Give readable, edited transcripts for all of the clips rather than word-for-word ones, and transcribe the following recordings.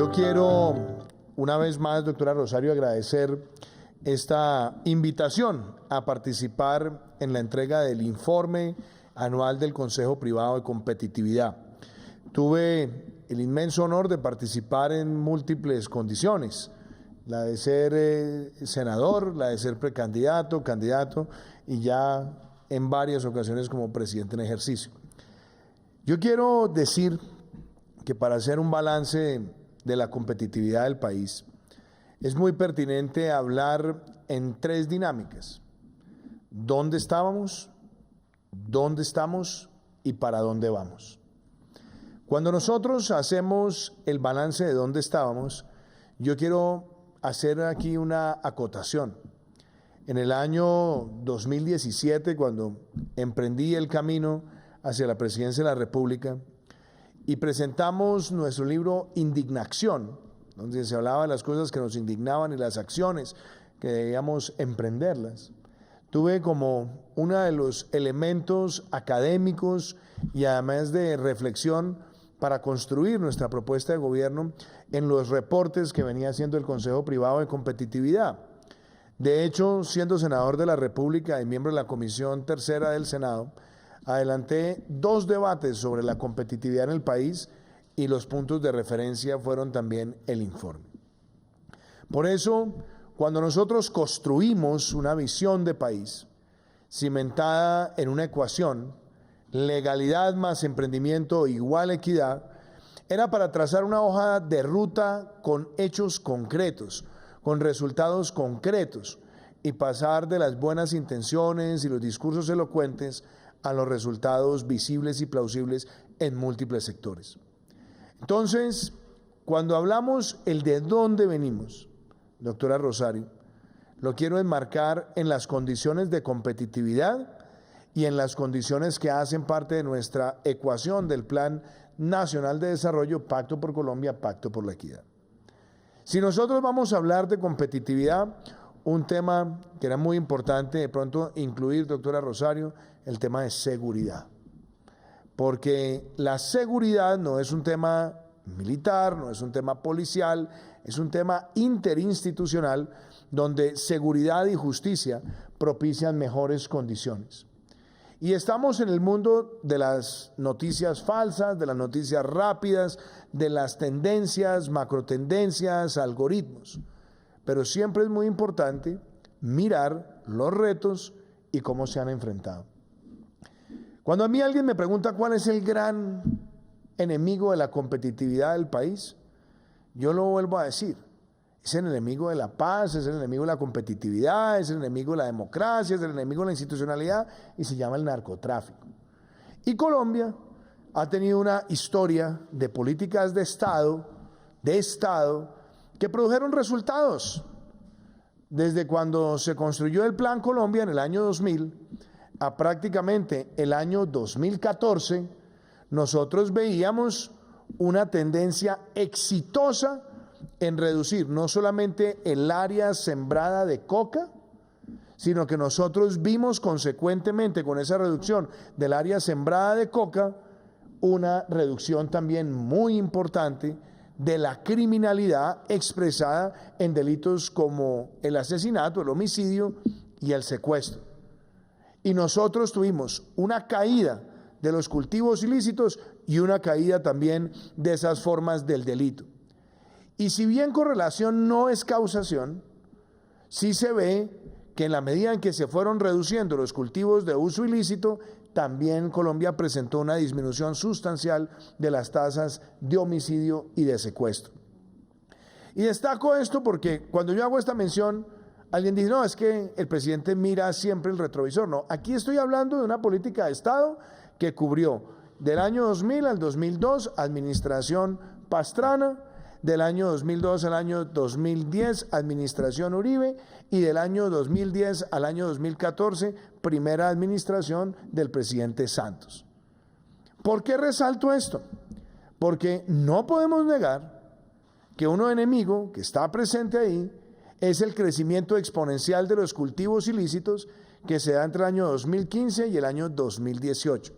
Yo quiero, una vez más, doctora Rosario, agradecer esta invitación a participar en la entrega del informe anual del Consejo Privado de Competitividad. Tuve el inmenso honor de participar en múltiples condiciones, la de ser senador, la de ser precandidato, candidato y ya en varias ocasiones como presidente en ejercicio. Yo quiero decir que para hacer un balance de la competitividad del país es muy pertinente hablar en tres dinámicas: dónde estábamos, dónde estamos y para dónde vamos. Cuando nosotros hacemos el balance de dónde estábamos, yo quiero hacer aquí una acotación. En el año 2017, cuando emprendí el camino hacia la presidencia de la República y presentamos nuestro libro Indignación, donde se hablaba de las cosas que nos indignaban y las acciones que debíamos emprenderlas, tuve como uno de los elementos académicos y además de reflexión para construir nuestra propuesta de gobierno en los reportes que venía haciendo el Consejo Privado de Competitividad. De hecho, siendo senador de la República y miembro de la Comisión Tercera del Senado, adelanté 2 debates sobre la competitividad en el país y los puntos de referencia fueron también el informe. Por eso, cuando nosotros construimos una visión de país cimentada en una ecuación, legalidad más emprendimiento igual equidad, era para trazar una hoja de ruta con hechos concretos, con resultados concretos y pasar de las buenas intenciones y los discursos elocuentes a los resultados visibles y plausibles en múltiples sectores. Entonces, cuando hablamos el de dónde venimos, doctora Rosario, lo quiero enmarcar en las condiciones de competitividad y en las condiciones que hacen parte de nuestra ecuación del Plan Nacional de Desarrollo, Pacto por Colombia, Pacto por la Equidad. Si nosotros vamos a hablar de competitividad, un tema que era muy importante de pronto incluir, doctora Rosario, el tema de seguridad. Porque la seguridad no es un tema militar, no es un tema policial, es un tema interinstitucional donde seguridad y justicia propician mejores condiciones. Y estamos en el mundo de las noticias falsas, de las noticias rápidas, de las tendencias, macrotendencias, algoritmos. Pero siempre es muy importante mirar los retos y cómo se han enfrentado. Cuando a mí alguien me pregunta cuál es el gran enemigo de la competitividad del país, yo lo vuelvo a decir: es el enemigo de la paz, es el enemigo de la competitividad, es el enemigo de la democracia, es el enemigo de la institucionalidad y se llama el narcotráfico. Y Colombia ha tenido una historia de políticas de Estado, que produjeron resultados. Desde cuando se construyó el Plan Colombia en el año 2000 a prácticamente el año 2014, nosotros veíamos una tendencia exitosa en reducir no solamente el área sembrada de coca, sino que nosotros vimos consecuentemente con esa reducción del área sembrada de coca una reducción también muy importante de la criminalidad expresada en delitos como el asesinato, el homicidio y el secuestro. Y nosotros tuvimos una caída de los cultivos ilícitos y una caída también de esas formas del delito. Y si bien correlación no es causación, sí se ve que en la medida en que se fueron reduciendo los cultivos de uso ilícito, también Colombia presentó una disminución sustancial de las tasas de homicidio y de secuestro. Y destaco esto porque cuando yo hago esta mención, alguien dice: no, es que el presidente mira siempre el retrovisor. No, aquí estoy hablando de una política de Estado que cubrió del año 2000 al 2002, administración Pastrana, del año 2002 al año 2010, administración Uribe, y del año 2010 al año 2014, primera administración del presidente Santos. ¿Por qué resalto esto? Porque no podemos negar que uno enemigo que está presente ahí es el crecimiento exponencial de los cultivos ilícitos que se da entre el año 2015 y el año 2018.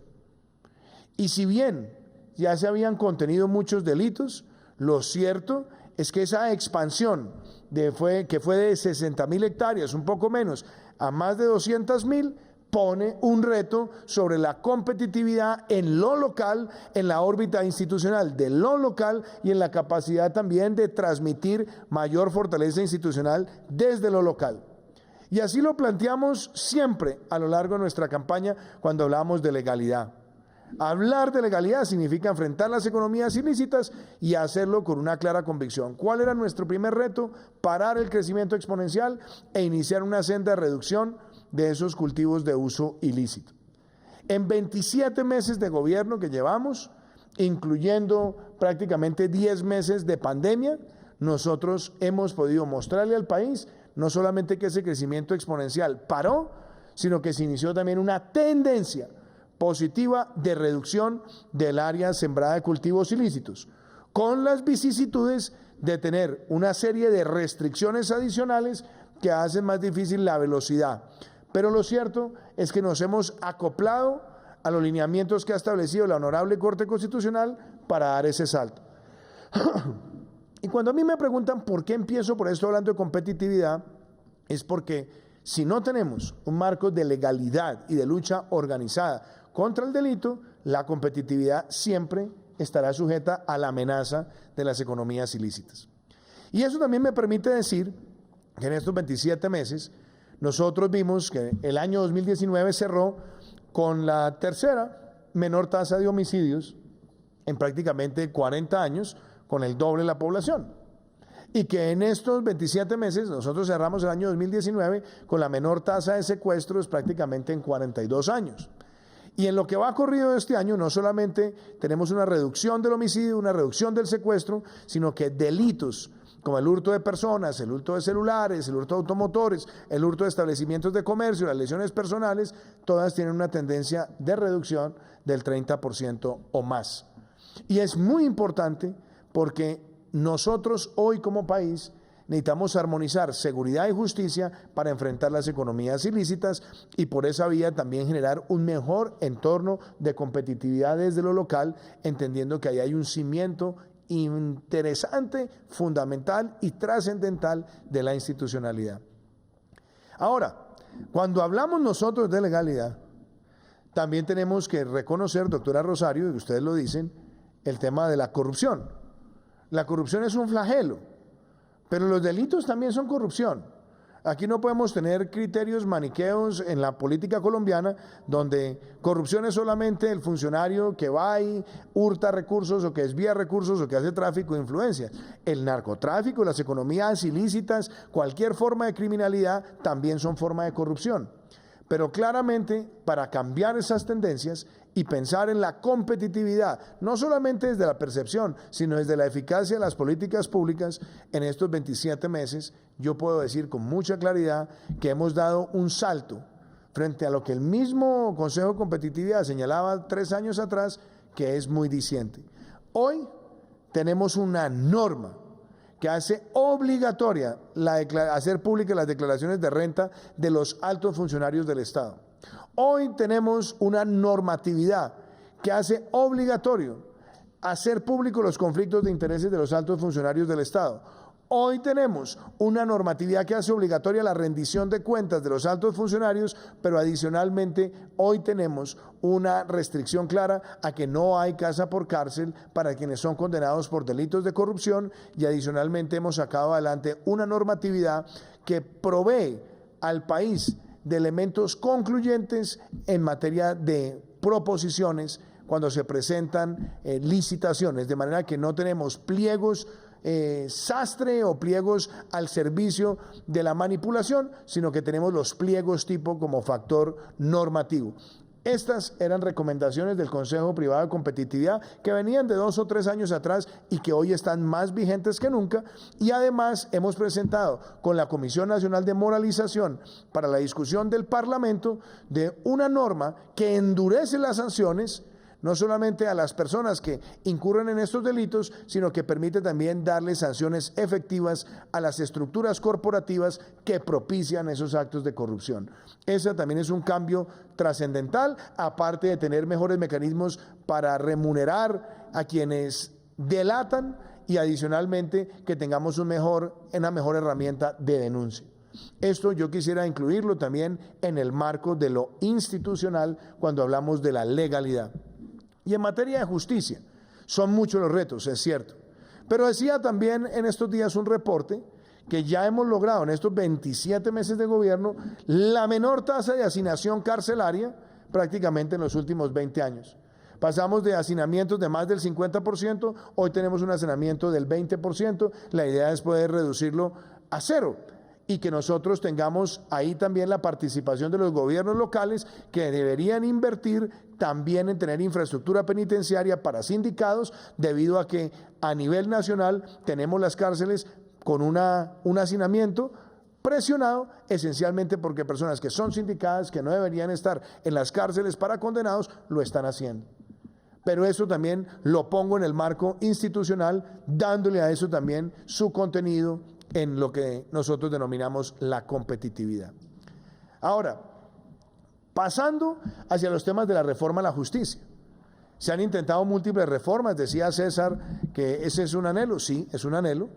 Y si bien ya se habían contenido muchos delitos, lo cierto es que esa expansión que fue de 60.000 hectáreas, un poco menos, a más de 200.000, pone un reto sobre la competitividad en lo local, en la órbita institucional de lo local y en la capacidad también de transmitir mayor fortaleza institucional desde lo local. Y así lo planteamos siempre a lo largo de nuestra campaña cuando hablamos de legalidad. Hablar de legalidad significa enfrentar las economías ilícitas y hacerlo con una clara convicción. ¿Cuál era nuestro primer reto? Parar el crecimiento exponencial e iniciar una senda de reducción de esos cultivos de uso ilícito. En 27 meses de gobierno que llevamos, incluyendo prácticamente 10 meses de pandemia, nosotros hemos podido mostrarle al país no solamente que ese crecimiento exponencial paró, sino que se inició también una tendencia positiva de reducción del área sembrada de cultivos ilícitos, con las vicisitudes de tener una serie de restricciones adicionales que hacen más difícil la velocidad. Pero lo cierto es que nos hemos acoplado a los lineamientos que ha establecido la Honorable Corte Constitucional para dar ese salto. Y cuando a mí me preguntan por qué empiezo por esto hablando de competitividad, es porque si no tenemos un marco de legalidad y de lucha organizada contra el delito, la competitividad siempre estará sujeta a la amenaza de las economías ilícitas. Y eso también me permite decir que en estos 27 meses nosotros vimos que el año 2019 cerró con la tercera menor tasa de homicidios en prácticamente 40 años, con el doble de la población. Y que en estos 27 meses nosotros cerramos el año 2019 con la menor tasa de secuestros prácticamente en 42 años. Y en lo que va corrido este año no solamente tenemos una reducción del homicidio, una reducción del secuestro, sino que delitos como el hurto de personas, el hurto de celulares, el hurto de automotores, el hurto de establecimientos de comercio, las lesiones personales, todas tienen una tendencia de reducción del 30% o más. Y es muy importante porque nosotros hoy como país necesitamos armonizar seguridad y justicia para enfrentar las economías ilícitas y por esa vía también generar un mejor entorno de competitividad desde lo local, entendiendo que ahí hay un cimiento interesante, fundamental y trascendental de la institucionalidad. Ahora, cuando hablamos nosotros de legalidad, también tenemos que reconocer, doctora Rosario, y ustedes lo dicen, el tema de la corrupción. La corrupción es un flagelo, pero los delitos también son corrupción. Aquí no podemos tener criterios maniqueos en la política colombiana donde corrupción es solamente el funcionario que va y hurta recursos o que desvía recursos o que hace tráfico de influencias. El narcotráfico, las economías ilícitas, cualquier forma de criminalidad también son forma de corrupción. Pero claramente para cambiar esas tendencias y pensar en la competitividad, no solamente desde la percepción, sino desde la eficacia de las políticas públicas, en estos 27 meses, yo puedo decir con mucha claridad que hemos dado un salto frente a lo que el mismo Consejo de Competitividad señalaba 3 años atrás, que es muy diciente. Hoy tenemos una norma que hace obligatoria hacer públicas las declaraciones de renta de los altos funcionarios del Estado. Hoy tenemos una normatividad que hace obligatorio hacer públicos los conflictos de intereses de los altos funcionarios del Estado. Hoy tenemos una normatividad que hace obligatoria la rendición de cuentas de los altos funcionarios, pero adicionalmente hoy tenemos una restricción clara a que no hay casa por cárcel para quienes son condenados por delitos de corrupción y adicionalmente hemos sacado adelante una normatividad que provee al país de elementos concluyentes en materia de proposiciones cuando se presentan licitaciones, de manera que no tenemos pliegos sastre o pliegos al servicio de la manipulación, sino que tenemos los pliegos tipo como factor normativo. Estas eran recomendaciones del Consejo Privado de Competitividad que venían de 2 o 3 años atrás y que hoy están más vigentes que nunca. Y además hemos presentado con la Comisión Nacional de Moralización para la discusión del Parlamento de una norma que endurece las sanciones no solamente a las personas que incurren en estos delitos, sino que permite también darle sanciones efectivas a las estructuras corporativas que propician esos actos de corrupción. Ese también es un cambio trascendental, aparte de tener mejores mecanismos para remunerar a quienes delatan y adicionalmente que tengamos una mejor herramienta de denuncia. Esto yo quisiera incluirlo también en el marco de lo institucional cuando hablamos de la legalidad. Y en materia de justicia, son muchos los retos, es cierto. Pero decía también en estos días un reporte que ya hemos logrado en estos 27 meses de gobierno la menor tasa de hacinación carcelaria prácticamente en los últimos 20 años. Pasamos de hacinamientos de más del 50%, hoy tenemos un hacinamiento del 20%, la idea es poder reducirlo a cero y que nosotros tengamos ahí también la participación de los gobiernos locales que deberían invertir también en tener infraestructura penitenciaria para sindicados, debido a que a nivel nacional tenemos las cárceles con un hacinamiento presionado esencialmente porque personas que son sindicadas, que no deberían estar en las cárceles para condenados, lo están haciendo. Pero eso también lo pongo en el marco institucional, dándole a eso también su contenido en lo que nosotros denominamos la competitividad. Ahora, pasando hacia los temas de la reforma a la justicia. Se han intentado múltiples reformas, decía César que ese es un anhelo, sí, es un anhelo,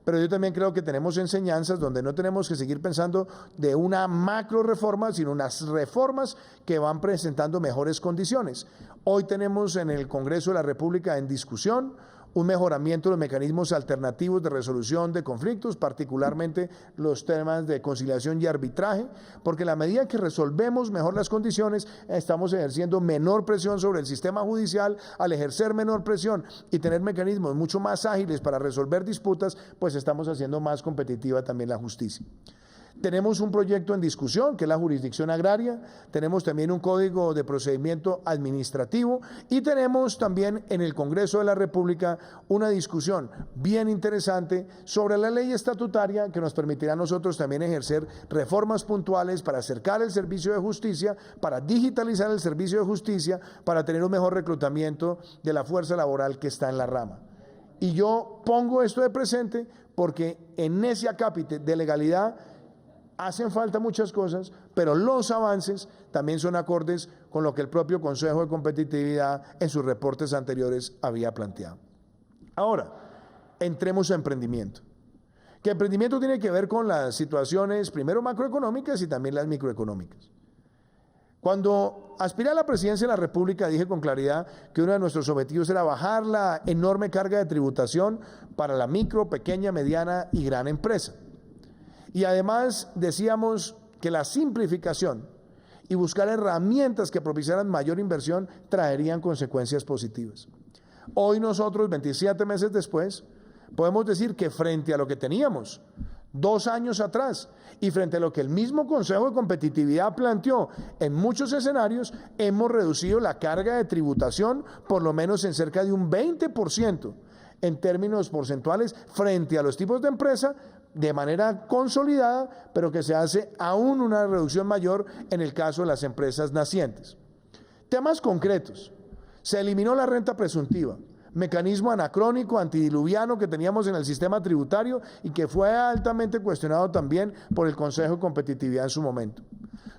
pero yo también creo que tenemos enseñanzas donde no tenemos que seguir pensando de una macro reforma, sino unas reformas que van presentando mejores condiciones. Hoy tenemos en el Congreso de la República en discusión un mejoramiento de los mecanismos alternativos de resolución de conflictos, particularmente los temas de conciliación y arbitraje, porque a la medida que resolvemos mejor las condiciones, estamos ejerciendo menor presión sobre el sistema judicial. Al ejercer menor presión y tener mecanismos mucho más ágiles para resolver disputas, pues estamos haciendo más competitiva también la justicia. Tenemos un proyecto en discusión, que es la jurisdicción agraria, tenemos también un código de procedimiento administrativo y tenemos también en el Congreso de la República una discusión bien interesante sobre la ley estatutaria que nos permitirá a nosotros también ejercer reformas puntuales para acercar el servicio de justicia, para digitalizar el servicio de justicia, para tener un mejor reclutamiento de la fuerza laboral que está en la rama. Y yo pongo esto de presente porque en ese acápite de legalidad hacen falta muchas cosas, pero los avances también son acordes con lo que el propio Consejo de Competitividad en sus reportes anteriores había planteado. Ahora, entremos a emprendimiento. Que emprendimiento tiene que ver con las situaciones primero macroeconómicas y también las microeconómicas. Cuando aspiré a la presidencia de la República dije con claridad que uno de nuestros objetivos era bajar la enorme carga de tributación para la micro, pequeña, mediana y gran empresa. Y además decíamos que la simplificación y buscar herramientas que propiciaran mayor inversión traerían consecuencias positivas. Hoy nosotros, 27 meses después, podemos decir que frente a lo que teníamos 2 años atrás y frente a lo que el mismo Consejo de Competitividad planteó en muchos escenarios, hemos reducido la carga de tributación por lo menos en cerca de un 20% en términos porcentuales frente a los tipos de empresa, de manera consolidada, pero que se hace aún una reducción mayor en el caso de las empresas nacientes. Temas concretos. Se eliminó la renta presuntiva, mecanismo anacrónico, antidiluviano que teníamos en el sistema tributario y que fue altamente cuestionado también por el Consejo de Competitividad en su momento.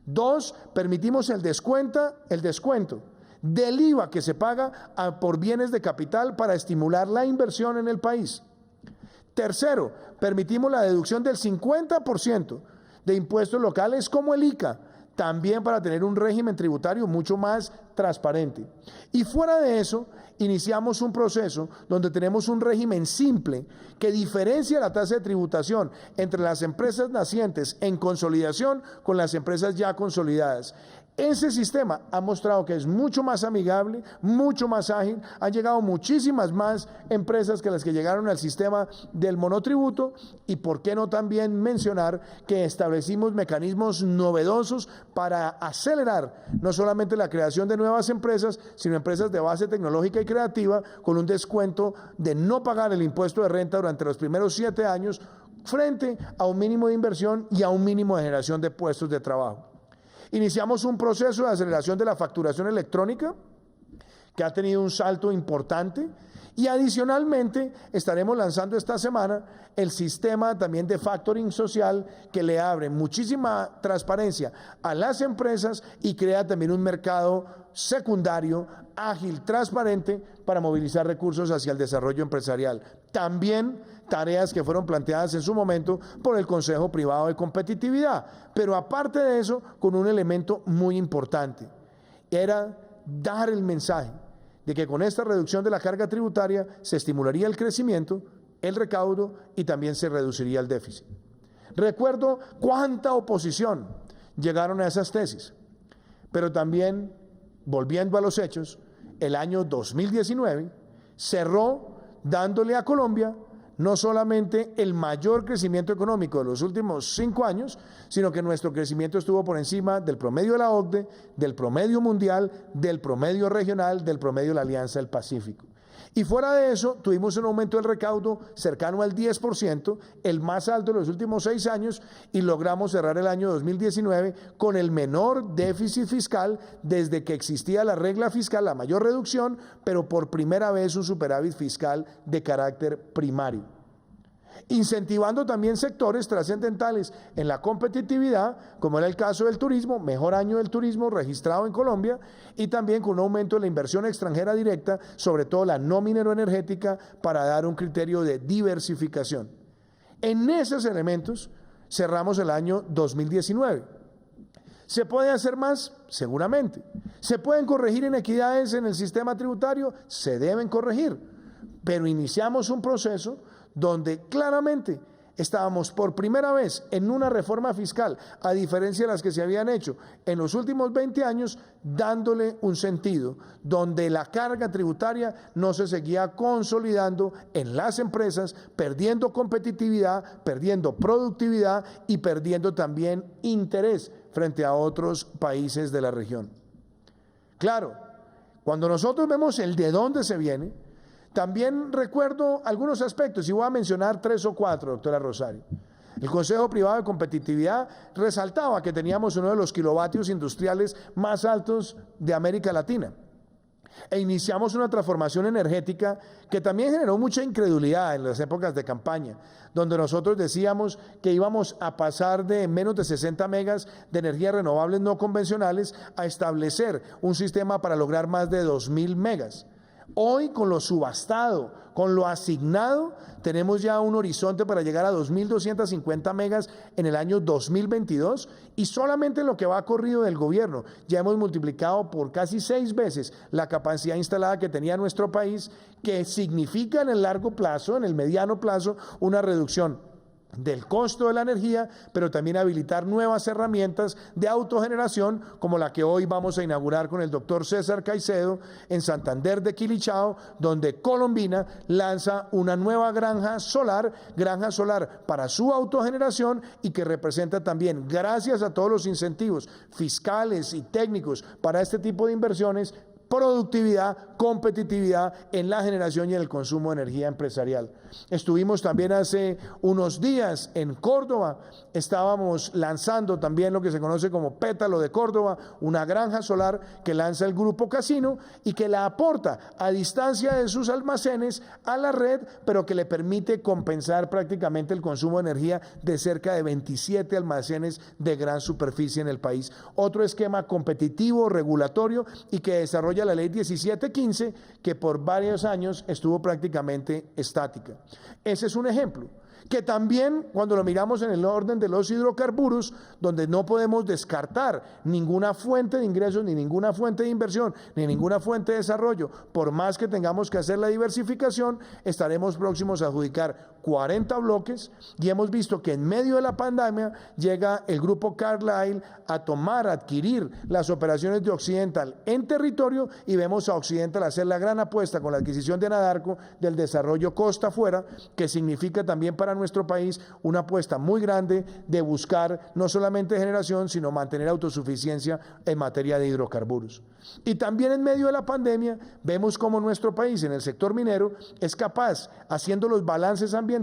2, permitimos el descuento del IVA que se paga por bienes de capital para estimular la inversión en el país. Tercero, permitimos la deducción del 50% de impuestos locales como el ICA, también para tener un régimen tributario mucho más transparente. Y fuera de eso, iniciamos un proceso donde tenemos un régimen simple que diferencia la tasa de tributación entre las empresas nacientes en consolidación con las empresas ya consolidadas. Ese sistema ha mostrado que es mucho más amigable, mucho más ágil. Han llegado muchísimas más empresas que las que llegaron al sistema del monotributo y por qué no también mencionar que establecimos mecanismos novedosos para acelerar no solamente la creación de nuevas empresas, sino empresas de base tecnológica y creativa con un descuento de no pagar el impuesto de renta durante los primeros 7 años frente a un mínimo de inversión y a un mínimo de generación de puestos de trabajo. Iniciamos un proceso de aceleración de la facturación electrónica que ha tenido un salto importante y adicionalmente estaremos lanzando esta semana el sistema también de factoring social que le abre muchísima transparencia a las empresas y crea también un mercado secundario, ágil, transparente para movilizar recursos hacia el desarrollo empresarial. También tareas que fueron planteadas en su momento por el Consejo Privado de Competitividad. Pero aparte de eso, con un elemento muy importante, era dar el mensaje de que con esta reducción de la carga tributaria se estimularía el crecimiento, el recaudo y también se reduciría el déficit. Recuerdo cuánta oposición llegaron a esas tesis, pero también, volviendo a los hechos, el año 2019 cerró dándole a Colombia no solamente el mayor crecimiento económico de los últimos 5 años, sino que nuestro crecimiento estuvo por encima del promedio de la OCDE, del promedio mundial, del promedio regional, del promedio de la Alianza del Pacífico. Y fuera de eso, tuvimos un aumento del recaudo cercano al 10%, el más alto de los últimos 6 años, y logramos cerrar el año 2019 con el menor déficit fiscal desde que existía la regla fiscal, la mayor reducción, pero por primera vez un superávit fiscal de carácter primario. Incentivando también sectores trascendentales en la competitividad, como era el caso del turismo, mejor año del turismo registrado en Colombia, y también con un aumento de la inversión extranjera directa, sobre todo la no mineroenergética, para dar un criterio de diversificación. En esos elementos cerramos el año 2019. ¿Se puede hacer más? Seguramente. ¿Se pueden corregir inequidades en el sistema tributario? Se deben corregir. Pero iniciamos un proceso donde claramente estábamos por primera vez en una reforma fiscal, a diferencia de las que se habían hecho en los últimos 20 años, dándole un sentido, donde la carga tributaria no se seguía consolidando en las empresas, perdiendo competitividad, perdiendo productividad y perdiendo también interés frente a otros países de la región. Claro, cuando nosotros vemos el de dónde se viene, también recuerdo algunos aspectos, y voy a mencionar 3 o 4, doctora Rosario. El Consejo Privado de Competitividad resaltaba que teníamos uno de los kilovatios industriales más altos de América Latina. E iniciamos una transformación energética que también generó mucha incredulidad en las épocas de campaña, donde nosotros decíamos que íbamos a pasar de menos de 60 megas de energías renovables no convencionales a establecer un sistema para lograr más de 2.000 megas. Hoy, con lo subastado, con lo asignado, tenemos ya un horizonte para llegar a 2.250 megas en el año 2022, y solamente en lo que va corrido del gobierno ya hemos multiplicado por casi 6 veces la capacidad instalada que tenía nuestro país, que significa en el largo plazo, en el mediano plazo, una reducción del costo de la energía, pero también habilitar nuevas herramientas de autogeneración, como la que hoy vamos a inaugurar con el doctor César Caicedo en Santander de Quilichao, donde Colombina lanza una nueva granja solar para su autogeneración, y que representa también, gracias a todos los incentivos fiscales y técnicos para este tipo de inversiones, productividad, competitividad en la generación y en el consumo de energía empresarial. Estuvimos también hace unos días en Córdoba, estábamos lanzando también lo que se conoce como Pétalo de Córdoba, una granja solar que lanza el Grupo Casino y que la aporta a distancia de sus almacenes a la red, pero que le permite compensar prácticamente el consumo de energía de cerca de 27 almacenes de gran superficie en el país. Otro esquema competitivo, regulatorio, y que desarrolla la ley 1715, que por varios años estuvo prácticamente estática. Ese es un ejemplo, que también cuando lo miramos en el orden de los hidrocarburos, donde no podemos descartar ninguna fuente de ingresos, ni ninguna fuente de inversión, ni ninguna fuente de desarrollo, por más que tengamos que hacer la diversificación, estaremos próximos a adjudicar 40 bloques, y hemos visto que en medio de la pandemia llega el Grupo Carlyle a adquirir las operaciones de Occidental en territorio, y vemos a Occidental hacer la gran apuesta con la adquisición de Anadarko del desarrollo costa afuera, que significa también para nuestro país una apuesta muy grande de buscar no solamente generación, sino mantener autosuficiencia en materia de hidrocarburos. Y también en medio de la pandemia vemos cómo nuestro país en el sector minero es capaz, haciendo los balances ambientales,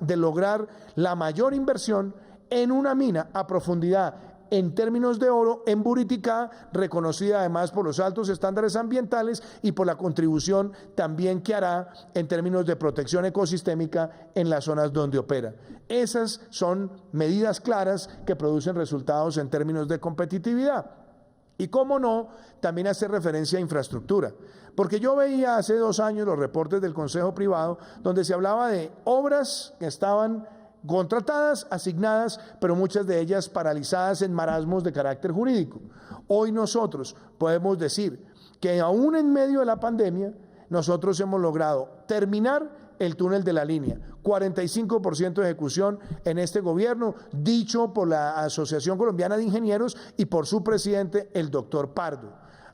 de lograr la mayor inversión en una mina a profundidad en términos de oro en Buriticá, reconocida además por los altos estándares ambientales y por la contribución también que hará en términos de protección ecosistémica en las zonas donde opera. Esas son medidas claras que producen resultados en términos de competitividad. Y cómo no, también hacer referencia a infraestructura. Porque yo veía hace 2 años los reportes del Consejo Privado donde se hablaba de obras que estaban contratadas, asignadas, pero muchas de ellas paralizadas en marasmos de carácter jurídico. Hoy nosotros podemos decir que aún en medio de la pandemia, nosotros hemos logrado terminar el túnel de la línea, 45% de ejecución en este gobierno, dicho por la Asociación Colombiana de Ingenieros y por su presidente, el doctor Pardo.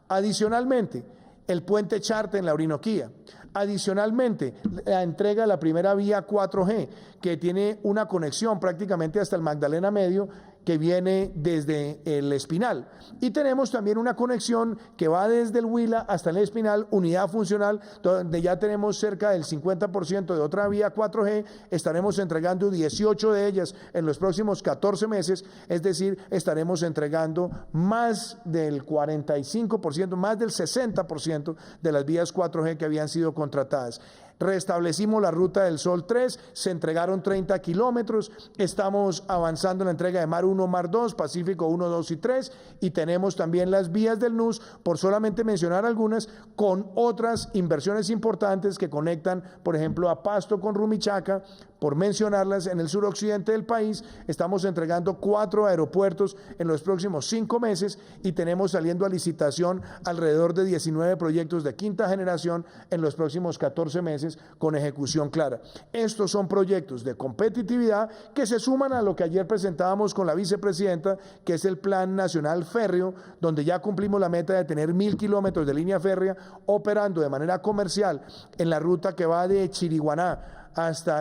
Adicionalmente, el puente Charte en la Orinoquía. Adicionalmente, la entrega de la primera vía 4G, que tiene una conexión prácticamente hasta el Magdalena Medio, que viene desde el Espinal. Y tenemos también una conexión que va desde el Huila hasta el Espinal, unidad funcional, donde ya tenemos cerca del 50% de otra vía 4G, estaremos entregando 18 de ellas en los próximos 14 meses, es decir, estaremos entregando más del 45%, más del 60% de las vías 4G que habían sido contratadas. Restablecimos la Ruta del Sol 3, se entregaron 30 kilómetros, estamos avanzando en la entrega de Mar 1, Mar 2, Pacífico 1, 2 y 3, y tenemos también las vías del NUS, por solamente mencionar algunas, con otras inversiones importantes que conectan, por ejemplo, a Pasto con Rumichaca, por mencionarlas, en el suroccidente del país. Estamos entregando 4 aeropuertos en los próximos 5 meses y tenemos saliendo a licitación alrededor de 19 proyectos de quinta generación en los próximos 14 meses con ejecución clara. Estos son proyectos de competitividad que se suman a lo que ayer presentábamos con la vicepresidenta, que es el Plan Nacional Férreo, donde ya cumplimos la meta de tener 1.000 kilómetros de línea férrea operando de manera comercial en la ruta que va de Chiriguaná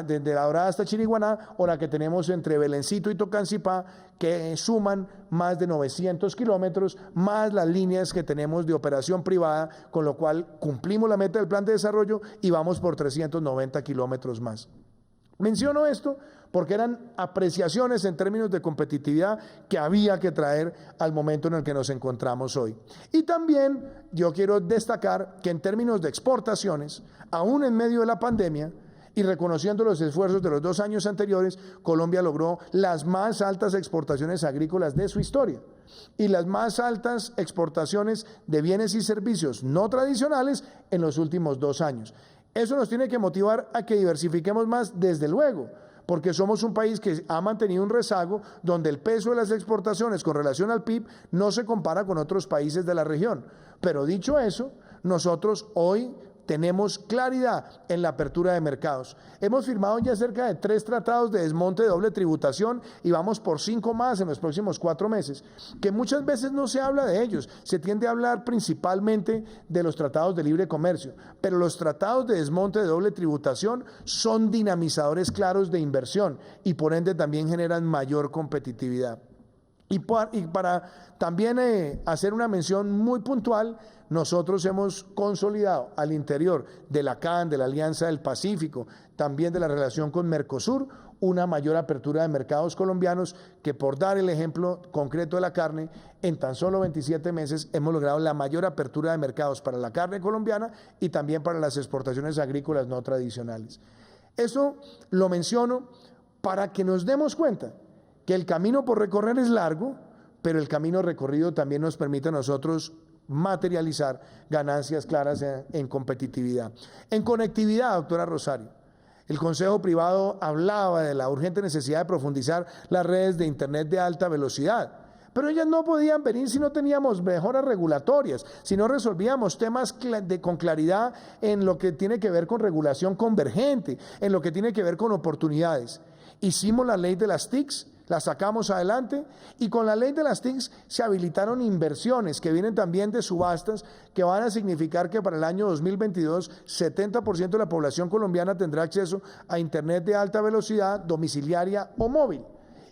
desde La Dorada hasta Chiriguaná, o la que tenemos entre Belencito y Tocancipá, que suman más de 900 kilómetros, más las líneas que tenemos de operación privada, con lo cual cumplimos la meta del plan de desarrollo y vamos por 390 kilómetros más. Menciono esto porque eran apreciaciones en términos de competitividad que había que traer al momento en el que nos encontramos hoy. Y también yo quiero destacar que en términos de exportaciones, aún en medio de la pandemia, y reconociendo los esfuerzos de los 2 años anteriores, Colombia logró las más altas exportaciones agrícolas de su historia y las más altas exportaciones de bienes y servicios no tradicionales en los últimos 2 años. Eso nos tiene que motivar a que diversifiquemos más, desde luego, porque somos un país que ha mantenido un rezago donde el peso de las exportaciones con relación al PIB no se compara con otros países de la región. Pero dicho eso, nosotros hoy tenemos claridad en la apertura de mercados. Hemos firmado ya cerca de 3 tratados de desmonte de doble tributación y vamos por 5 más en los próximos 4 meses, que muchas veces no se habla de ellos. Se tiende a hablar principalmente de los tratados de libre comercio, pero los tratados de desmonte de doble tributación son dinamizadores claros de inversión y por ende también generan mayor competitividad. Y para también hacer una mención muy puntual, nosotros hemos consolidado al interior de la CAN, de la Alianza del Pacífico, también de la relación con Mercosur, una mayor apertura de mercados colombianos que, por dar el ejemplo concreto de la carne, en tan solo 27 meses hemos logrado la mayor apertura de mercados para la carne colombiana y también para las exportaciones agrícolas no tradicionales. Eso lo menciono para que nos demos cuenta que el camino por recorrer es largo, pero el camino recorrido también nos permite a nosotros materializar ganancias claras en competitividad. En conectividad, doctora Rosario, el Consejo Privado hablaba de la urgente necesidad de profundizar las redes de Internet de alta velocidad, pero ellas no podían venir si no teníamos mejoras regulatorias, si no resolvíamos temas con claridad en lo que tiene que ver con regulación convergente, en lo que tiene que ver con oportunidades. Hicimos la ley de las TICs, la sacamos adelante y con la ley de las TICs se habilitaron inversiones que vienen también de subastas que van a significar que para el año 2022 70% de la población colombiana tendrá acceso a Internet de alta velocidad, domiciliaria o móvil.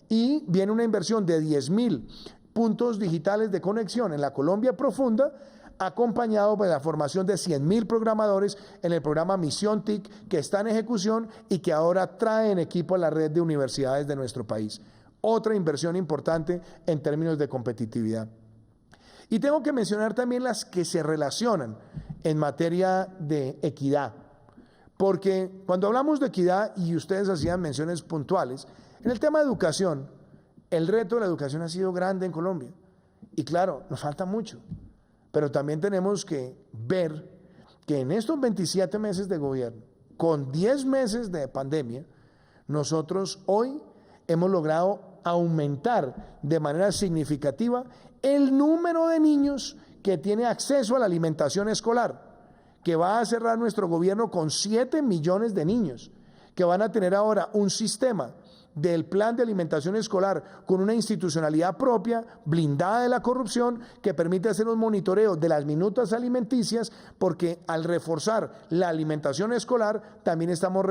Y viene una inversión de 10.000 puntos digitales de conexión en la Colombia profunda, acompañado de la formación de 100.000 programadores en el programa Misión TIC, que está en ejecución y que ahora trae en equipo a la red de universidades de nuestro país. Otra inversión importante en términos de competitividad. Y tengo que mencionar también las que se relacionan en materia de equidad, porque cuando hablamos de equidad, y ustedes hacían menciones puntuales, en el tema de educación, el reto de la educación ha sido grande en Colombia. Y claro, nos falta mucho, pero también tenemos que ver que en estos 27 meses de gobierno, con 10 meses de pandemia, nosotros hoy hemos logrado aumentar de manera significativa el número de niños que tiene acceso a la alimentación escolar, que va a cerrar nuestro gobierno con 7 millones de niños, que van a tener ahora un sistema del plan de alimentación escolar con una institucionalidad propia, blindada de la corrupción, que permite hacer un monitoreo de las minutas alimenticias, porque al reforzar la alimentación escolar también estamos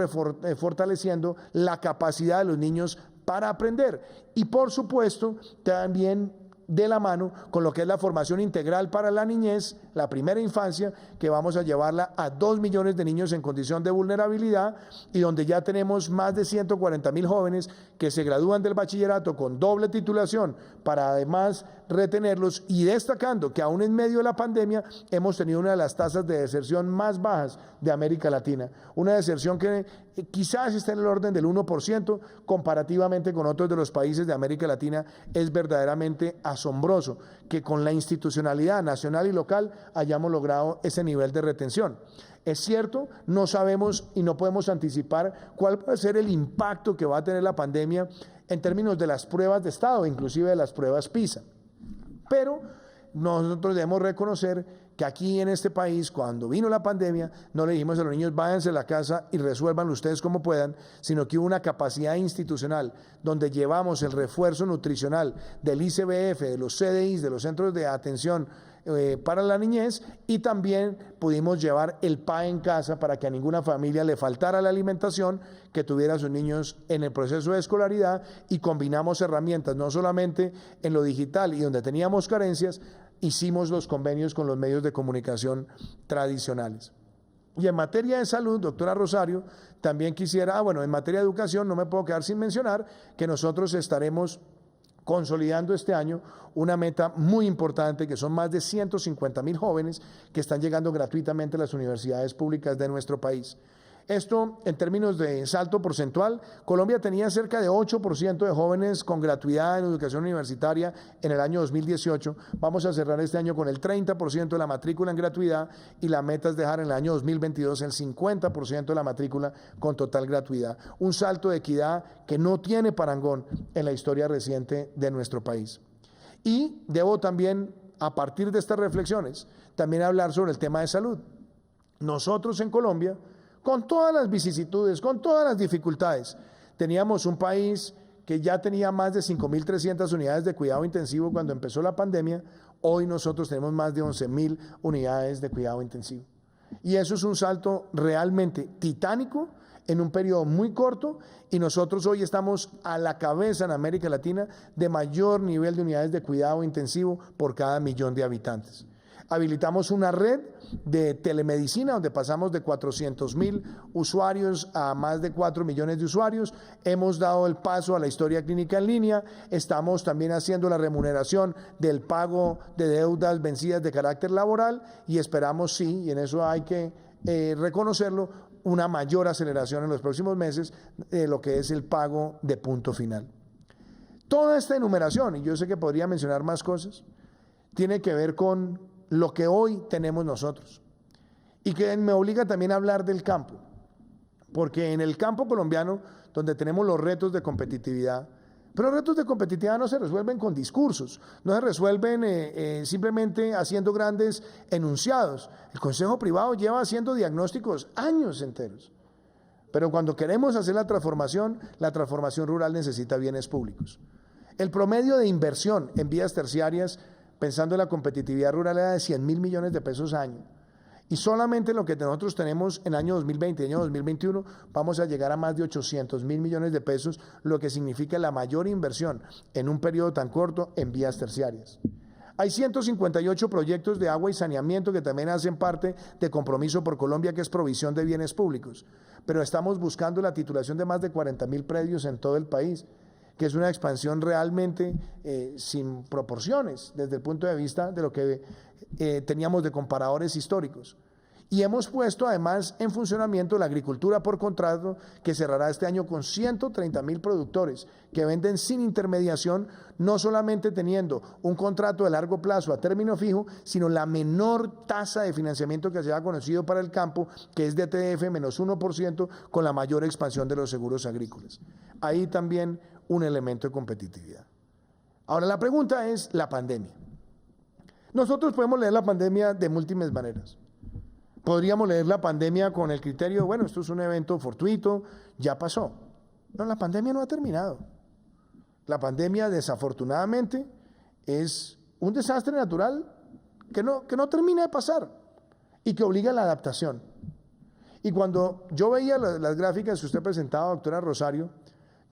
fortaleciendo la capacidad de los niños para aprender. Y por supuesto, también de la mano con lo que es la formación integral para la niñez, la primera infancia, que vamos a llevarla a 2 millones de niños en condición de vulnerabilidad, y donde ya tenemos más de 140.000 jóvenes que se gradúan del bachillerato con doble titulación para además retenerlos, y destacando que aún en medio de la pandemia hemos tenido una de las tasas de deserción más bajas de América Latina, una deserción que quizás esté en el orden del 1%, comparativamente con otros de los países de América Latina. Es verdaderamente asombroso que con la institucionalidad nacional y local hayamos logrado ese nivel de retención. Es cierto, no sabemos y no podemos anticipar cuál va a ser el impacto que va a tener la pandemia en términos de las pruebas de estado, inclusive de las pruebas PISA. Pero nosotros debemos reconocer que aquí en este país, cuando vino la pandemia, no le dijimos a los niños váyanse a la casa y resuélvanlo ustedes como puedan, sino que hubo una capacidad institucional donde llevamos el refuerzo nutricional del ICBF, de los CDIs, de los centros de atención para la niñez, y también pudimos llevar el PAE en casa para que a ninguna familia le faltara la alimentación que tuviera a sus niños en el proceso de escolaridad, y combinamos herramientas no solamente en lo digital y donde teníamos carencias, hicimos los convenios con los medios de comunicación tradicionales. Y en materia de salud, doctora Rosario, también quisiera, en materia de educación no me puedo quedar sin mencionar que nosotros estaremos consolidando este año una meta muy importante, que son más de 150.000 jóvenes que están llegando gratuitamente a las universidades públicas de nuestro país. Esto, en términos de salto porcentual, Colombia tenía cerca de 8% de jóvenes con gratuidad en educación universitaria en el año 2018. Vamos a cerrar este año con el 30% de la matrícula en gratuidad, y la meta es dejar en el año 2022 el 50% de la matrícula con total gratuidad. Un salto de equidad que no tiene parangón en la historia reciente de nuestro país. Y debo también, a partir de estas reflexiones, también hablar sobre el tema de salud. Nosotros en Colombia, con todas las vicisitudes, con todas las dificultades, teníamos un país que ya tenía más de 5.300 unidades de cuidado intensivo cuando empezó la pandemia. Hoy nosotros tenemos más de 11.000 unidades de cuidado intensivo. Y eso es un salto realmente titánico en un periodo muy corto, y nosotros hoy estamos a la cabeza en América Latina de mayor nivel de unidades de cuidado intensivo por cada millón de habitantes. Habilitamos una red de telemedicina donde pasamos de 400.000 usuarios a más de 4 millones de usuarios. Hemos dado el paso a la historia clínica en línea. Estamos también haciendo la remuneración del pago de deudas vencidas de carácter laboral, y esperamos, sí, y en eso hay que reconocerlo, una mayor aceleración en los próximos meses de lo que es el pago de punto final. Toda esta enumeración, y yo sé que podría mencionar más cosas, tiene que ver con lo que hoy tenemos nosotros, y que me obliga también a hablar del campo, porque en el campo colombiano, donde tenemos los retos de competitividad, pero los retos de competitividad no se resuelven con discursos, no se resuelven simplemente haciendo grandes enunciados. El Consejo Privado lleva haciendo diagnósticos años enteros, pero cuando queremos hacer la transformación rural necesita bienes públicos. El promedio de inversión en vías terciarias, pensando en la competitividad rural, era de 100.000 millones de pesos año. Y solamente lo que nosotros tenemos en el año 2020 y el año 2021 vamos a llegar a más de 800.000 millones de pesos, lo que significa la mayor inversión en un periodo tan corto en vías terciarias. Hay 158 proyectos de agua y saneamiento que también hacen parte de Compromiso por Colombia, que es provisión de bienes públicos. Pero estamos buscando la titulación de más de 40.000 predios en todo el país, que es una expansión realmente sin proporciones desde el punto de vista de lo que teníamos de comparadores históricos. Y hemos puesto además en funcionamiento la agricultura por contrato, que cerrará este año con 130.000 productores que venden sin intermediación, no solamente teniendo un contrato de largo plazo a término fijo, sino la menor tasa de financiamiento que se haya conocido para el campo, que es de TF menos 1%, con la mayor expansión de los seguros agrícolas. Ahí también un elemento de competitividad. Ahora, la pregunta es la pandemia. Nosotros podemos leer la pandemia de múltiples maneras. Podríamos leer la pandemia con el criterio, bueno, esto es un evento fortuito, ya pasó. No, la pandemia no ha terminado. La pandemia, desafortunadamente, es un desastre natural que no termina de pasar y que obliga a la adaptación. Y cuando yo veía las gráficas que usted presentaba, doctora Rosario,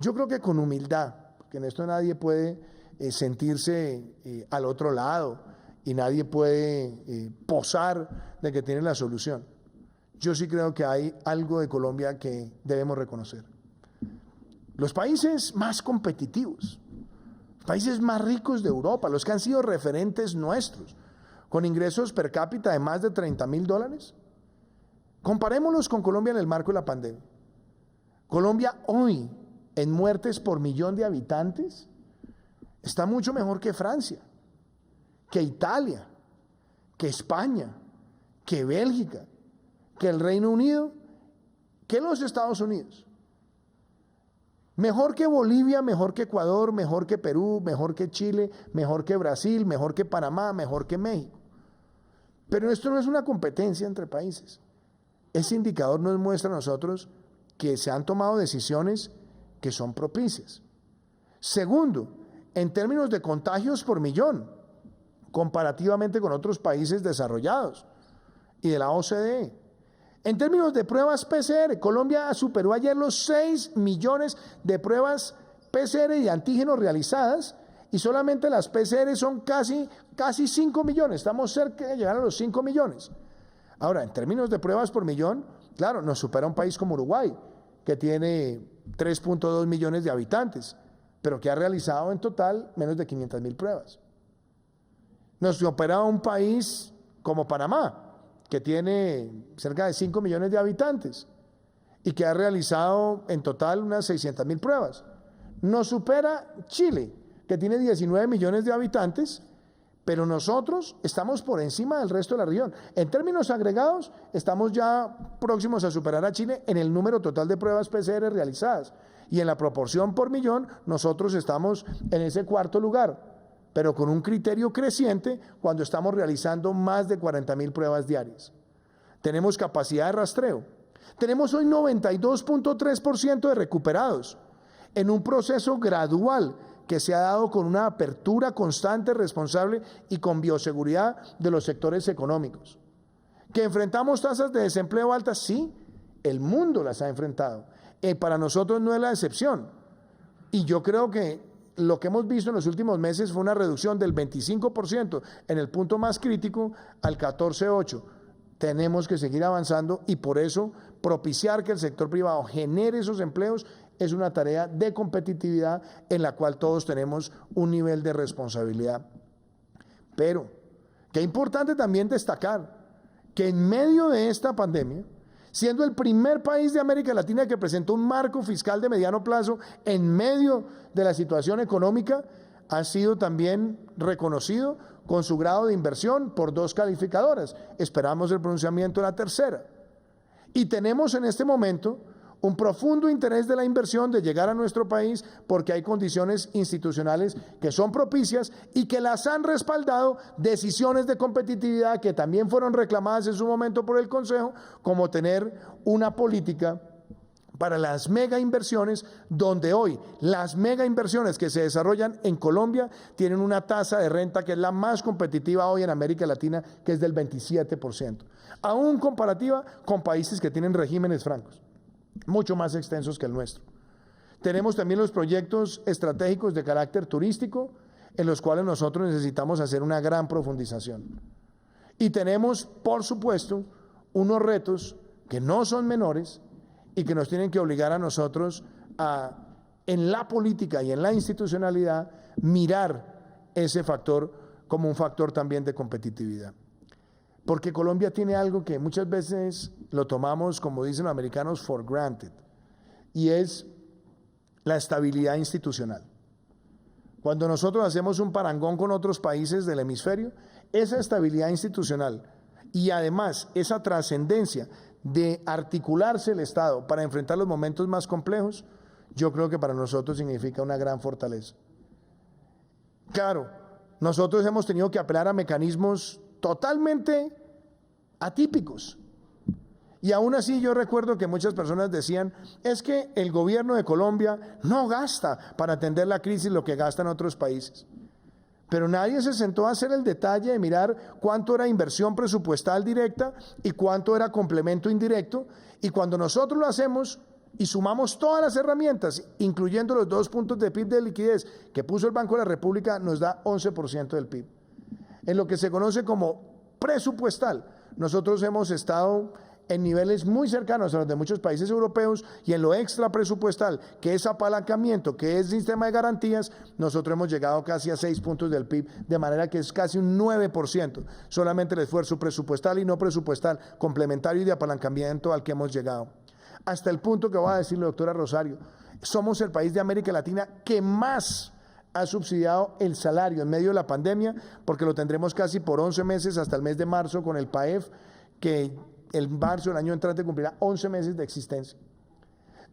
yo creo que con humildad, porque en esto nadie puede sentirse al otro lado, y nadie puede posar de que tiene la solución. Yo sí creo que hay algo de Colombia que debemos reconocer. Los países más competitivos, los países más ricos de Europa, los que han sido referentes nuestros, con ingresos per cápita de más de $30.000, comparémoslos con Colombia en el marco de la pandemia. Colombia hoy, en muertes por millón de habitantes, está mucho mejor que Francia, que Italia, que España, que Bélgica, que el Reino Unido, que los Estados Unidos. Mejor que Bolivia, mejor que Ecuador, mejor que Perú, mejor que Chile, mejor que Brasil, mejor que Panamá, mejor que México. Pero esto no es una competencia entre países. Ese indicador nos muestra a nosotros que se han tomado decisiones que son propicias. Segundo, en términos de contagios por millón, comparativamente con otros países desarrollados y de la OCDE. En términos de pruebas PCR, Colombia superó ayer los 6 millones de pruebas PCR y antígenos realizadas, y solamente las PCR son casi 5 millones, estamos cerca de llegar a los 5 millones. Ahora, en términos de pruebas por millón, claro, nos supera un país como Uruguay, que tiene 3.2 millones de habitantes, pero que ha realizado en total menos de 500.000 pruebas. Nos supera un país como Panamá, que tiene cerca de 5 millones de habitantes y que ha realizado en total unas 600.000 pruebas. Nos supera Chile, que tiene 19 millones de habitantes, pero nosotros estamos por encima del resto de la región. En términos agregados, estamos ya próximos a superar a Chile en el número total de pruebas PCR realizadas. Y en la proporción por millón, nosotros estamos en ese cuarto lugar, pero con un criterio creciente cuando estamos realizando más de 40.000 pruebas diarias. Tenemos capacidad de rastreo. Tenemos hoy 92.3% de recuperados en un proceso gradual que se ha dado con una apertura constante, responsable y con bioseguridad de los sectores económicos. ¿Que enfrentamos tasas de desempleo altas? Sí, el mundo las ha enfrentado. Para nosotros no es la excepción. Y yo creo que lo que hemos visto en los últimos meses fue una reducción del 25% en el punto más crítico al 14.8%. Tenemos que seguir avanzando y por eso propiciar que el sector privado genere esos empleos es una tarea de competitividad en la cual todos tenemos un nivel de responsabilidad. Pero, qué importante también destacar que en medio de esta pandemia, siendo el primer país de América Latina que presentó un marco fiscal de mediano plazo en medio de la situación económica, ha sido también reconocido con su grado de inversión por 2 calificadoras. Esperamos el pronunciamiento de la tercera. Y tenemos en este momento un profundo interés de la inversión de llegar a nuestro país porque hay condiciones institucionales que son propicias y que las han respaldado decisiones de competitividad que también fueron reclamadas en su momento por el Consejo, como tener una política para las mega inversiones, donde hoy las mega inversiones que se desarrollan en Colombia tienen una tasa de renta que es la más competitiva hoy en América Latina, que es del 27%, aún comparativa con países que tienen regímenes francos mucho más extensos que el nuestro. Tenemos también los proyectos estratégicos de carácter turístico, en los cuales nosotros necesitamos hacer una gran profundización. Y tenemos, por supuesto, unos retos que no son menores y que nos tienen que obligar a nosotros a, en la política y en la institucionalidad, mirar ese factor como un factor también de competitividad. porque Colombia tiene algo que muchas veces lo tomamos, como dicen los americanos, for granted, y es la estabilidad institucional. Cuando nosotros hacemos un parangón con otros países del hemisferio, esa estabilidad institucional y además esa trascendencia de articularse el Estado para enfrentar los momentos más complejos, yo creo que para nosotros significa una gran fortaleza. Claro, nosotros hemos tenido que apelar a mecanismos totalmente atípicos. Y aún así yo recuerdo que muchas personas decían, es que el gobierno de Colombia no gasta para atender la crisis lo que gastan otros países. Pero nadie se sentó a hacer el detalle de mirar cuánto era inversión presupuestal directa y cuánto era complemento indirecto. Y cuando nosotros lo hacemos y sumamos todas las herramientas, incluyendo los 2 puntos de PIB de liquidez que puso el Banco de la República, nos da 11% del PIB. En lo que se conoce como presupuestal, nosotros hemos estado en niveles muy cercanos a los de muchos países europeos, y en lo extra presupuestal, que es apalancamiento, que es sistema de garantías, nosotros hemos llegado casi a 6 puntos del PIB, de manera que es casi un 9%, solamente el esfuerzo presupuestal y no presupuestal, complementario y de apalancamiento al que hemos llegado. Hasta el punto que va a decirle, doctora Rosario, somos el país de América Latina que más ha subsidiado el salario en medio de la pandemia, porque lo tendremos casi por 11 meses hasta el mes de marzo con el PAEF, que el marzo del año entrante cumplirá 11 meses de existencia.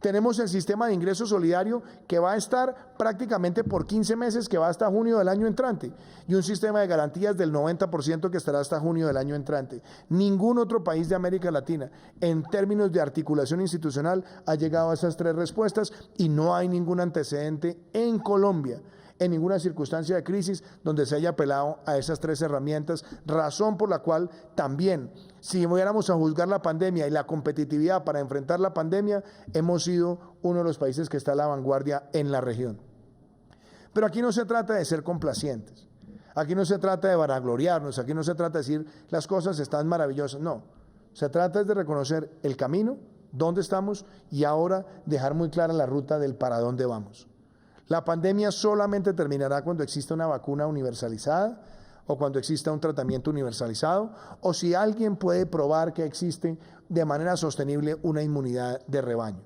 Tenemos el sistema de ingreso solidario que va a estar prácticamente por 15 meses, que va hasta junio del año entrante, y un sistema de garantías del 90% que estará hasta junio del año entrante. Ningún otro país de América Latina, en términos de articulación institucional, ha llegado a esas 3 respuestas, y no hay ningún antecedente en Colombia, en ninguna circunstancia de crisis, donde se haya apelado a esas 3 herramientas, razón por la cual también, si fuéramos a juzgar la pandemia y la competitividad para enfrentar la pandemia, hemos sido uno de los países que está a la vanguardia en la región. Pero aquí no se trata de ser complacientes, aquí no se trata de vanagloriarnos, aquí no se trata de decir las cosas están maravillosas, no, se trata de reconocer el camino, dónde estamos, y ahora dejar muy clara la ruta del para dónde vamos. La pandemia solamente terminará cuando exista una vacuna universalizada o cuando exista un tratamiento universalizado, o si alguien puede probar que existe de manera sostenible una inmunidad de rebaño.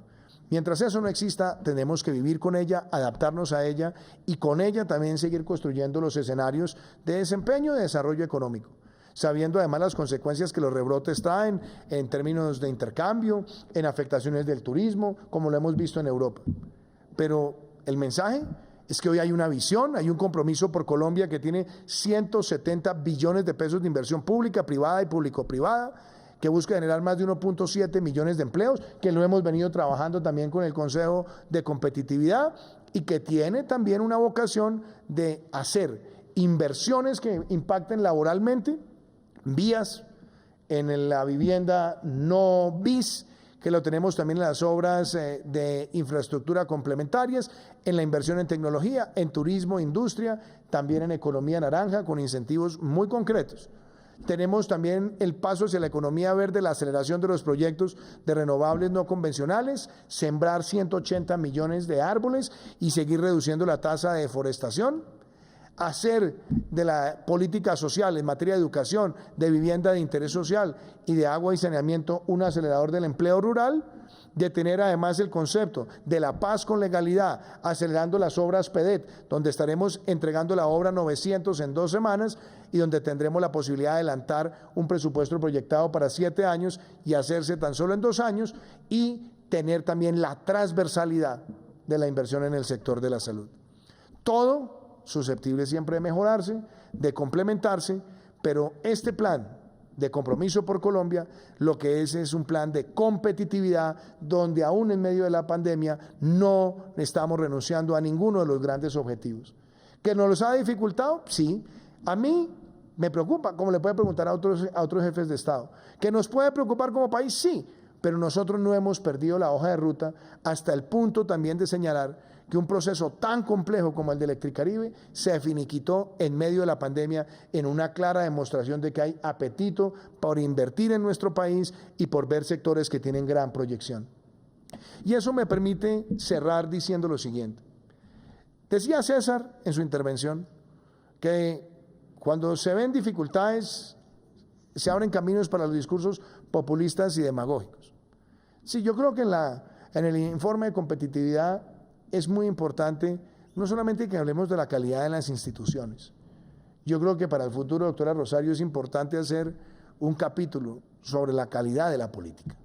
Mientras eso no exista, tenemos que vivir con ella, adaptarnos a ella y con ella también seguir construyendo los escenarios de desempeño y de desarrollo económico, sabiendo además las consecuencias que los rebrotes traen en términos de intercambio, en afectaciones del turismo, como lo hemos visto en Europa. Pero el mensaje es que hoy hay una visión, hay un compromiso por Colombia que tiene 170 billones de pesos de inversión pública, privada y público-privada, que busca generar más de 1.7 millones de empleos, que lo hemos venido trabajando también con el Consejo de Competitividad, y que tiene también una vocación de hacer inversiones que impacten laboralmente, vías en la vivienda no bis, que lo tenemos también en las obras de infraestructura complementarias, en la inversión en tecnología, en turismo, industria, también en economía naranja, con incentivos muy concretos. Tenemos también el paso hacia la economía verde, la aceleración de los proyectos de renovables no convencionales, sembrar 180 millones de árboles y seguir reduciendo la tasa de deforestación, hacer de la política social en materia de educación, de vivienda de interés social y de agua y saneamiento un acelerador del empleo rural, de tener además el concepto de la paz con legalidad, acelerando las obras PEDET, donde estaremos entregando la obra 900 en 2 semanas y donde tendremos la posibilidad de adelantar un presupuesto proyectado para 7 años y hacerse tan solo en 2 años, y tener también la transversalidad de la inversión en el sector de la salud. Todo susceptible siempre de mejorarse, de complementarse, pero este plan de compromiso por Colombia lo que es un plan de competitividad, donde aún en medio de la pandemia no estamos renunciando a ninguno de los grandes objetivos. ¿Que nos los ha dificultado? Sí. A mí me preocupa, como le puede preguntar a otros jefes de Estado. ¿Que nos puede preocupar como país? Sí, pero nosotros no hemos perdido la hoja de ruta, hasta el punto también de señalar que un proceso tan complejo como el de Electricaribe se finiquitó en medio de la pandemia, en una clara demostración de que hay apetito por invertir en nuestro país y por ver sectores que tienen gran proyección. Y eso me permite cerrar diciendo lo siguiente. Decía César en su intervención que cuando se ven dificultades se abren caminos para los discursos populistas y demagógicos. Sí, yo creo que en el informe de competitividad es muy importante no solamente que hablemos de la calidad de las instituciones. Yo creo que para el futuro, doctora Rosario, es importante hacer un capítulo sobre la calidad de la política.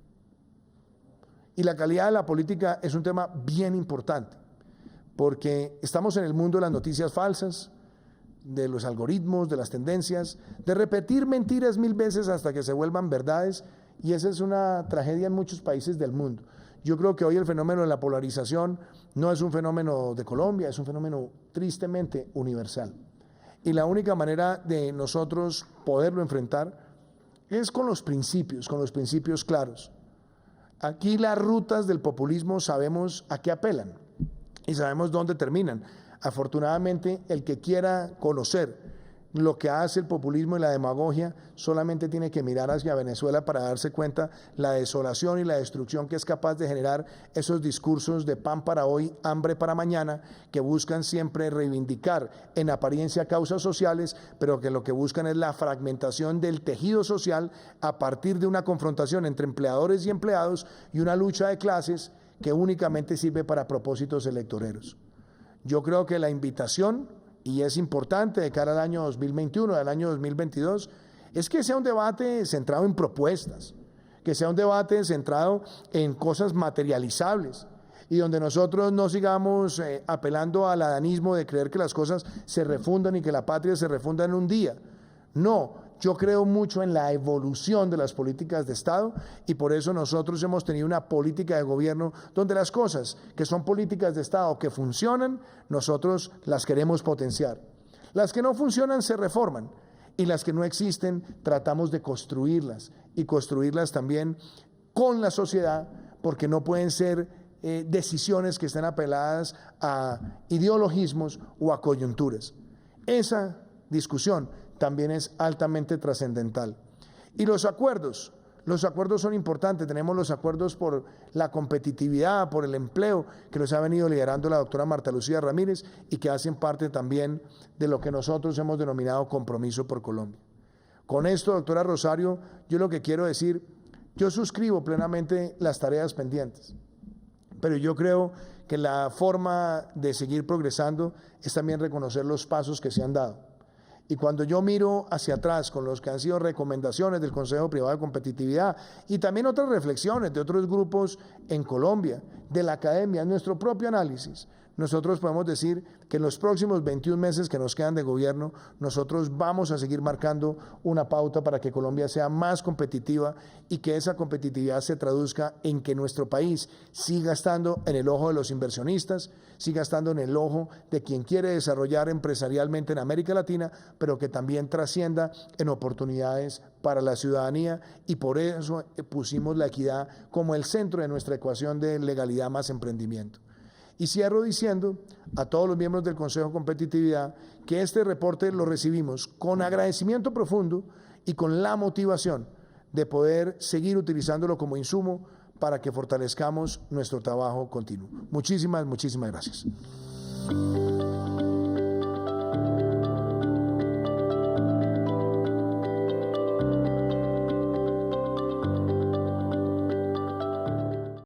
Y la calidad de la política es un tema bien importante, porque estamos en el mundo de las noticias falsas, de los algoritmos, de las tendencias, de repetir mentiras 1000 veces hasta que se vuelvan verdades, y esa es una tragedia en muchos países del mundo. Yo creo que hoy el fenómeno de la polarización no es un fenómeno de Colombia, es un fenómeno tristemente universal. Y la única manera de nosotros poderlo enfrentar es con los principios claros. Aquí las rutas del populismo sabemos a qué apelan y sabemos dónde terminan. Afortunadamente, el que quiera conocer lo que hace el populismo y la demagogia solamente tiene que mirar hacia Venezuela para darse cuenta la desolación y la destrucción que es capaz de generar esos discursos de pan para hoy, hambre para mañana, que buscan siempre reivindicar en apariencia causas sociales, pero que lo que buscan es la fragmentación del tejido social a partir de una confrontación entre empleadores y empleados y una lucha de clases que únicamente sirve para propósitos electoreros. Yo creo que la invitación, y es importante de cara al año 2021, al año 2022, es que sea un debate centrado en propuestas, que sea un debate centrado en cosas materializables y donde nosotros no sigamos apelando al adanismo de creer que las cosas se refundan y que la patria se refunda en un día. No, yo creo mucho en la evolución de las políticas de Estado y por eso nosotros hemos tenido una política de gobierno donde las cosas que son políticas de Estado que funcionan, nosotros las queremos potenciar. Las que no funcionan se reforman y las que no existen tratamos de construirlas y construirlas también con la sociedad porque no pueden ser decisiones que estén apeladas a ideologismos o a coyunturas. Esa discusión también es altamente trascendental. Y los acuerdos son importantes. Tenemos los acuerdos por la competitividad, por el empleo, que los ha venido liderando la doctora Marta Lucía Ramírez y que hacen parte también de lo que nosotros hemos denominado Compromiso por Colombia. Con esto, doctora Rosario, yo lo que quiero decir, yo suscribo plenamente las tareas pendientes, pero yo creo que la forma de seguir progresando es también reconocer los pasos que se han dado. Y cuando yo miro hacia atrás con los que han sido recomendaciones del Consejo Privado de Competitividad y también otras reflexiones de otros grupos en Colombia, de la academia, nuestro propio análisis, nosotros podemos decir que en los próximos 21 meses que nos quedan de gobierno, nosotros vamos a seguir marcando una pauta para que Colombia sea más competitiva y que esa competitividad se traduzca en que nuestro país siga estando en el ojo de los inversionistas, siga estando en el ojo de quien quiere desarrollar empresarialmente en América Latina, pero que también trascienda en oportunidades para la ciudadanía y por eso pusimos la equidad como el centro de nuestra ecuación de legalidad más emprendimiento. Y cierro diciendo a todos los miembros del Consejo de Competitividad que este reporte lo recibimos con agradecimiento profundo y con la motivación de poder seguir utilizándolo como insumo para que fortalezcamos nuestro trabajo continuo. Muchísimas gracias.